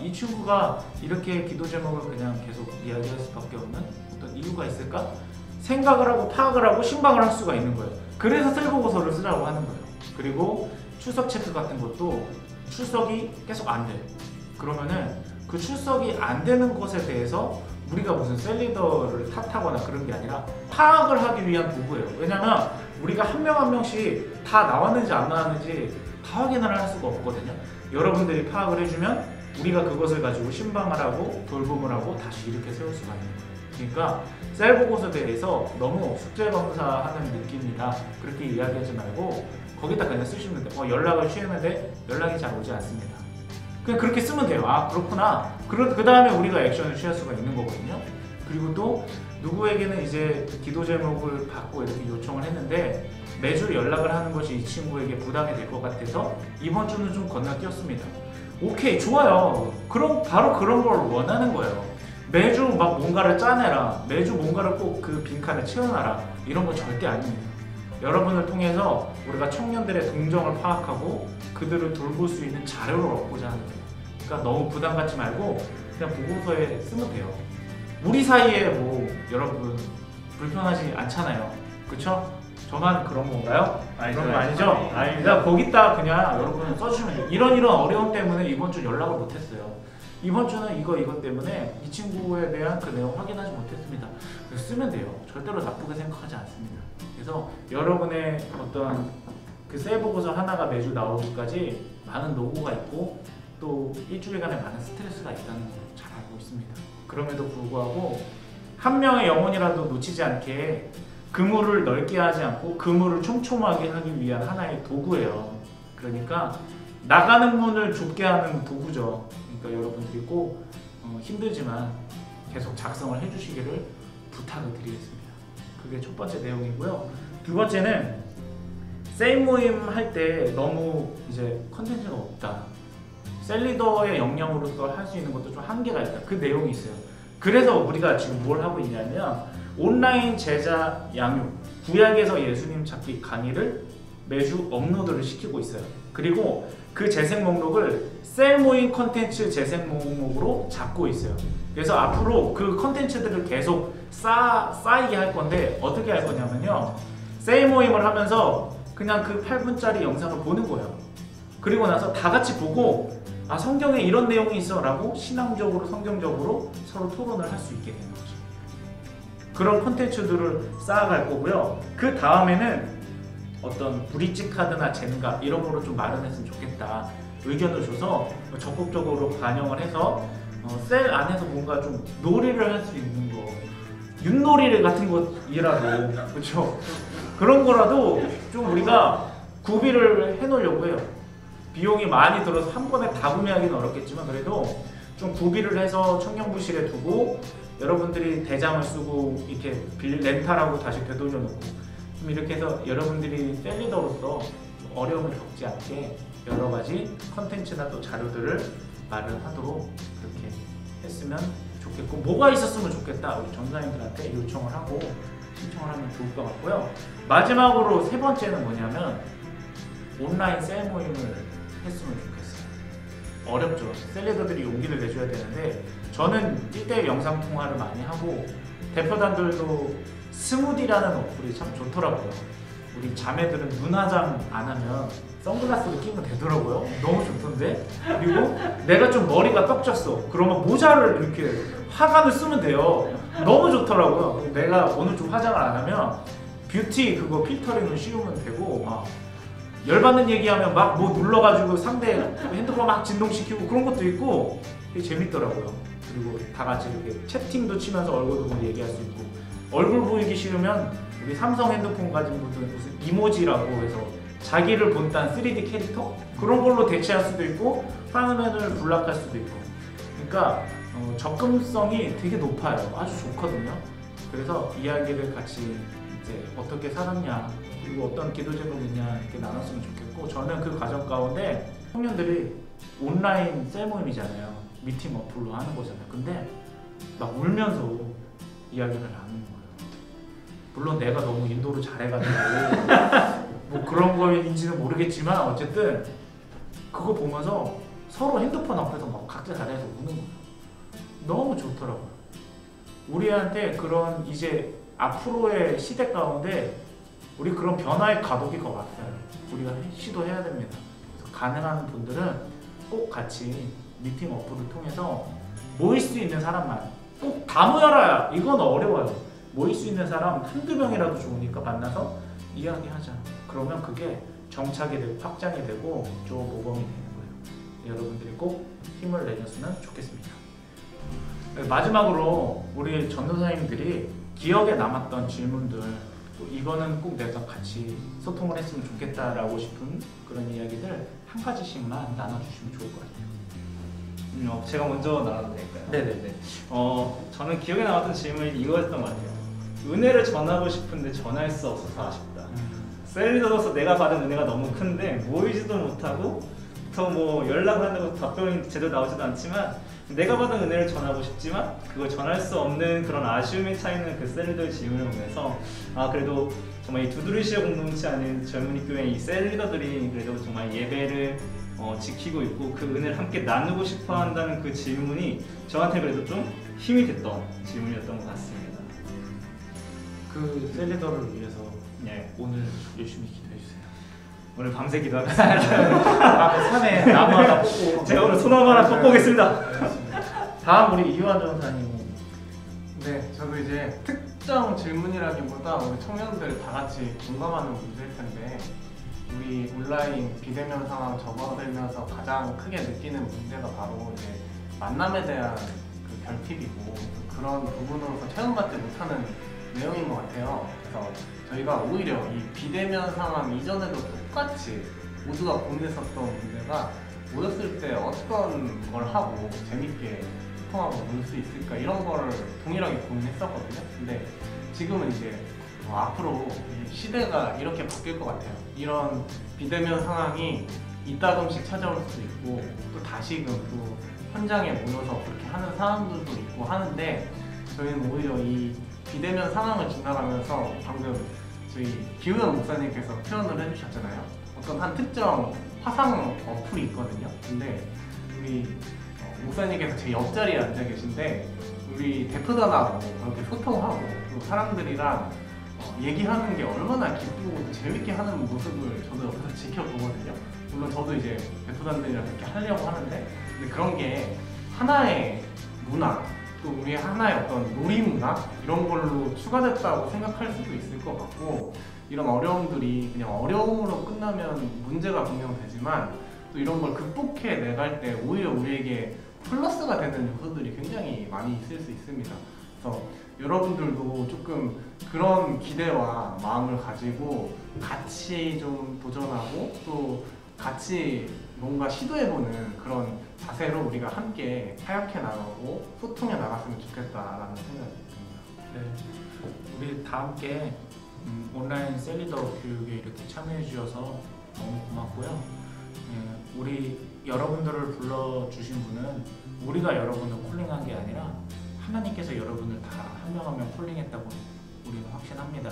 이 친구가 이렇게 기도 제목을 그냥 계속 이야기할 수밖에 없는 어떤 이유가 있을까? 생각을 하고 파악을 하고 신방을 할 수가 있는 거예요. 그래서 셀 보고서를 쓰라고 하는 거예요. 그리고 출석 체크 같은 것도 출석이 계속 안 돼. 그러면은 그 출석이 안 되는 것에 대해서 우리가 무슨 셀리더를 탓하거나 그런 게 아니라 파악을 하기 위한 도구예요. 왜냐면 우리가 한 명 한 명씩 다 나왔는지 안 나왔는지 다 확인을 할 수가 없거든요. 여러분들이 파악을 해주면 우리가 그것을 가지고 신방을 하고 돌봄을 하고 다시 이렇게 세울 수가 있는 거예요. 그러니까 셀 보고서에 대해서 너무 숙제 검사하는 느낌이다 그렇게 이야기하지 말고 거기다 그냥 쓰시면 돼요. 연락을 취했는데 연락이 잘 오지 않습니다. 그냥 그렇게 쓰면 돼요. 아, 그렇구나. 그 다음에 우리가 액션을 취할 수가 있는 거거든요. 그리고 또 누구에게는 이제 기도 제목을 받고 이렇게 요청을 했는데 매주 연락을 하는 것이 이 친구에게 부담이 될 것 같아서 이번 주는 좀 건너뛰었습니다. 오케이, 좋아요. 그럼 바로 그런 걸 원하는 거예요. 매주 막 뭔가를 짜내라, 매주 뭔가를 꼭 그 빈칸을 채워놔라, 이런 건 절대 아닙니다. 여러분을 통해서 우리가 청년들의 동정을 파악하고 그들을 돌볼 수 있는 자료를 얻고자 하는 거예요. 그러니까 너무 부담 갖지 말고 그냥 보고서에 쓰면 돼요. 우리 사이에 뭐 여러분 불편하지 않잖아요, 그쵸? 저만 그런 건가요? 그런 거 아니죠? 아닙니다. 거기다 그냥 여러분 써주시면 돼요. 이런 어려움 때문에 이번 주 연락을 못했어요. 이번 주는 이것 때문에 이 친구에 대한 그 내용 확인하지 못했습니다. 그래서 쓰면 돼요. 절대로 나쁘게 생각하지 않습니다. 그래서 여러분의 어떤 그 새 보고서 하나가 매주 나오기까지 많은 노고가 있고 또 일주일간에 많은 스트레스가 있다는 걸 잘 알고 있습니다. 그럼에도 불구하고 한 명의 영혼이라도 놓치지 않게 그물을 넓게 하지 않고 그물을 촘촘하게 하기 위한 하나의 도구예요. 그러니까 나가는 문을 좁게 하는 도구죠. 그러니까 여러분들이 꼭 힘들지만 계속 작성을 해주시기를 부탁을 드리겠습니다. 그게 첫 번째 내용이고요. 두 번째는 세임 모임 할 때 너무 이제 컨텐츠가 없다, 셀리더의 역량으로서 할 수 있는 것도 좀 한계가 있다, 그 내용이 있어요. 그래서 우리가 지금 뭘 하고 있냐면 온라인 제자 양육, 구약에서 예수님 찾기 강의를 매주 업로드를 시키고 있어요. 그리고 그 재생 목록을 셀 모임 컨텐츠 재생 목록으로 잡고 있어요. 그래서 앞으로 그 컨텐츠들을 계속 쌓이게 할 건데 어떻게 할 거냐면요, 셀 모임을 하면서 그냥 그 8분짜리 영상을 보는 거예요. 그리고 나서 다 같이 보고 아, 성경에 이런 내용이 있어 라고 신앙적으로 성경적으로 서로 토론을 할 수 있게 되는 거죠. 그런 콘텐츠들을 쌓아갈 거고요. 그 다음에는 어떤 브릿지 카드나 젠가 이런 거로 좀 마련했으면 좋겠다 의견을 줘서 적극적으로 반영을 해서 셀 안에서 뭔가 좀 놀이를 할 수 있는 거, 윷놀이 같은 것이라도 그렇죠, 그런 거라도 좀 우리가 구비를 해놓으려고 해요. 비용이 많이 들어서 한 번에 다 구매하기는 어렵겠지만 그래도 좀 구비를 해서 청년부실에 두고 여러분들이 대장을 쓰고 이렇게 렌탈하고 다시 되돌려놓고 좀 이렇게 해서 여러분들이 셀리더로서 어려움을 겪지 않게 여러 가지 컨텐츠나 또 자료들을 마련하도록 그렇게 했으면 좋겠고, 뭐가 있었으면 좋겠다 우리 전사님들한테 요청을 하고 신청을 하면 좋을 것 같고요. 마지막으로 세 번째는 뭐냐면 온라인 셀 모임을 했으면 좋겠어요. 어렵죠. 셀리더들이 용기를 내줘야 되는데 저는 1대1 영상 통화를 많이 하고 대표단들도 스무디라는 어플이 참 좋더라고요. 우리 자매들은 눈 화장 안 하면 선글라스를 끼면 되더라고요. 너무 좋던데. 그리고 내가 좀 머리가 떡졌어, 그러면 모자를 이렇게 화관을 쓰면 돼요. 너무 좋더라고요. 내가 오늘 좀 화장을 안 하면 뷰티 그거 필터링을 씌우면 되고, 막 열받는 얘기하면 막 뭐 눌러가지고 상대 핸드폰 막 진동시키고 그런 것도 있고 되게 재밌더라고요. 그리고 다 같이 이렇게 채팅도 치면서 얼굴도 보고 얘기할 수 있고, 얼굴 보이기 싫으면 우리 삼성 핸드폰 가진 분들 무슨 이모지라고 해서 자기를 본딴 3D 캐릭터 그런 걸로 대체할 수도 있고 화면을 블락할 수도 있고, 그러니까 접근성이 되게 높아요. 아주 좋거든요. 그래서 이야기를 같이 이제 어떻게 살았냐 그리고 어떤 기도 제목이 있냐 이렇게 나눴으면 좋겠고, 저는 그 과정 가운데 청년들이 온라인 셀 모임이잖아요. 미팅 어플로 하는 거잖아요. 근데 막 울면서 이야기를 나누는 거예요. 물론 내가 너무 인도를 잘해가지고 뭐 그런 거인지는 모르겠지만 어쨌든 그거 보면서 서로 핸드폰 앞에서 막 각자 자리에서 우는 거예요. 너무 좋더라고요. 우리한테 그런 이제 앞으로의 시대 가운데 우리 그런 변화의 가독이 더 왔어요. 우리가 시도해야 됩니다. 그래서 가능한 분들은 꼭 같이 미팅 어플을 통해서 모일 수 있는 사람만, 꼭 다 모여라 이건 어려워요. 모일 수 있는 사람 한두 명이라도 좋으니까 만나서 이야기하자. 그러면 그게 정착이 되고 확장이 되고 좋은 모범이 되는 거예요. 여러분들이 꼭 힘을 내셨으면 좋겠습니다. 마지막으로 우리 전도사님들이 기억에 남았던 질문들, 이거는 꼭 내가 같이 소통을 했으면 좋겠다라고 싶은 그런 이야기들 한 가지씩만 나눠주시면 좋을 것 같아요. 제가 먼저 나눠도 될까요? 네네네. 저는 기억에 남았던 질문이 이거였던 것 같아요. 은혜를 전하고 싶은데 전할 수 없어서 아쉽다. 셀리더로서 내가 받은 은혜가 너무 큰데 모이지도 못하고 더 뭐 연락을 한다고 답변이 제대로 나오지도 않지만 내가 받은 은혜를 전하고 싶지만 그걸 전할 수 없는 그런 아쉬움이 차이는 그 셀리더의 질문을 보면서 그래도 정말 이 두드리시오 공동체 안에 젊은이 교회 이 셀리더들이 그래도 정말 예배를 지키고 있고 그 은혜를 함께 나누고 싶어 한다는 그 질문이 저한테 그래도 좀 힘이 됐던 질문이었던 것 같습니다. 그 셀리더를 위해서 네. 오늘 열심히 기도해 주세요. 오늘 밤새 기도하겠습니다. 앞에 산에 나무 하나 뽑고 제가 오늘 소나무 하나 뽑고 오겠습니다. 다음 우리 이완 전사님. 네, 저도 이제 특정 질문이라기보다 우리 청년들 다 같이 공감하는 문제일 텐데 우리 온라인 비대면 상황 접어들면서 가장 크게 느끼는 문제가 바로 이제 만남에 대한 그 결핍이고 그런 부분으로서 체험받지 못하는 내용인 것 같아요. 그래서 저희가 오히려 이 비대면 상황 이전에도 똑같이 모두가 고민했었던 문제가 모였을 때 어떤 걸 하고 재밌게 소통하고 놀 수 있을까 이런 거를 동일하게 고민했었거든요. 근데 지금은 이제 앞으로 이 시대가 이렇게 바뀔 것 같아요. 이런 비대면 상황이 이따금씩 찾아올 수도 있고 또 다시금 또 현장에 모여서 그렇게 하는 사람들도 있고 하는데 저희는 오히려 이 비대면 상황을 지나가면서 방금 저희 기우현 목사님께서 표현을 해주셨잖아요. 어떤 한 특정 화상 어플이 있거든요. 근데 우리 목사님께서 제 옆자리에 앉아 계신데 우리 대표단하고 그렇게 소통하고 또 사람들이랑 얘기하는 게 얼마나 기쁘고 재밌게 하는 모습을 저도 옆에서 지켜보거든요. 물론 저도 이제 대표단들이랑 그렇게 하려고 하는데 근데 그런 게 하나의 문화 또 우리 하나의 어떤 놀이 문화 이런 걸로 추가됐다고 생각할 수도 있을 것 같고 이런 어려움들이 그냥 어려움으로 끝나면 문제가 분명되지만 또 이런 걸 극복해 내갈 때 오히려 우리에게 플러스가 되는 요소들이 굉장히 많이 있을 수 있습니다. 그래서 여러분들도 조금 그런 기대와 마음을 가지고 같이 좀 도전하고 또 같이 뭔가 시도해보는 그런 자세로 우리가 함께 타협해 나가고 소통해 나갔으면 좋겠다라는 생각이 듭니다. 네, 우리 다 함께 온라인 셀리더 교육에 이렇게 참여해 주셔서 너무 고맙고요. 우리 여러분들을 불러주신 분은 우리가 여러분을 콜링한 게 아니라 하나님께서 여러분을 다 한 명 한 명 콜링했다고 우리는 확신합니다.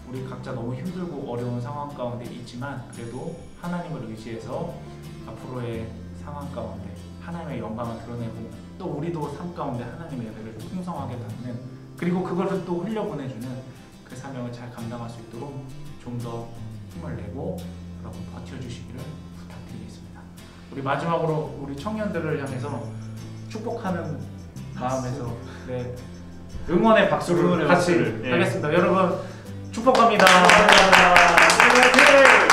우리 각자 너무 힘들고 어려운 상황 가운데 있지만 그래도 하나님을 의지해서 앞으로의 상황 가운데 하나님의 영광을 드러내고 또 우리도 삶 가운데 하나님의 예배를 풍성하게 받는 그리고 그것을 또 흘려보내주는 그 사명을 잘 감당할 수 있도록 좀 더 힘을 내고 여러분 버텨주시기를 부탁드리겠습니다. 우리 마지막으로 우리 청년들을 향해서 축복하는 마음에서 네, 응원의 박수를 같이 하겠습니다. 여러분 축복합니다. 감사합니다.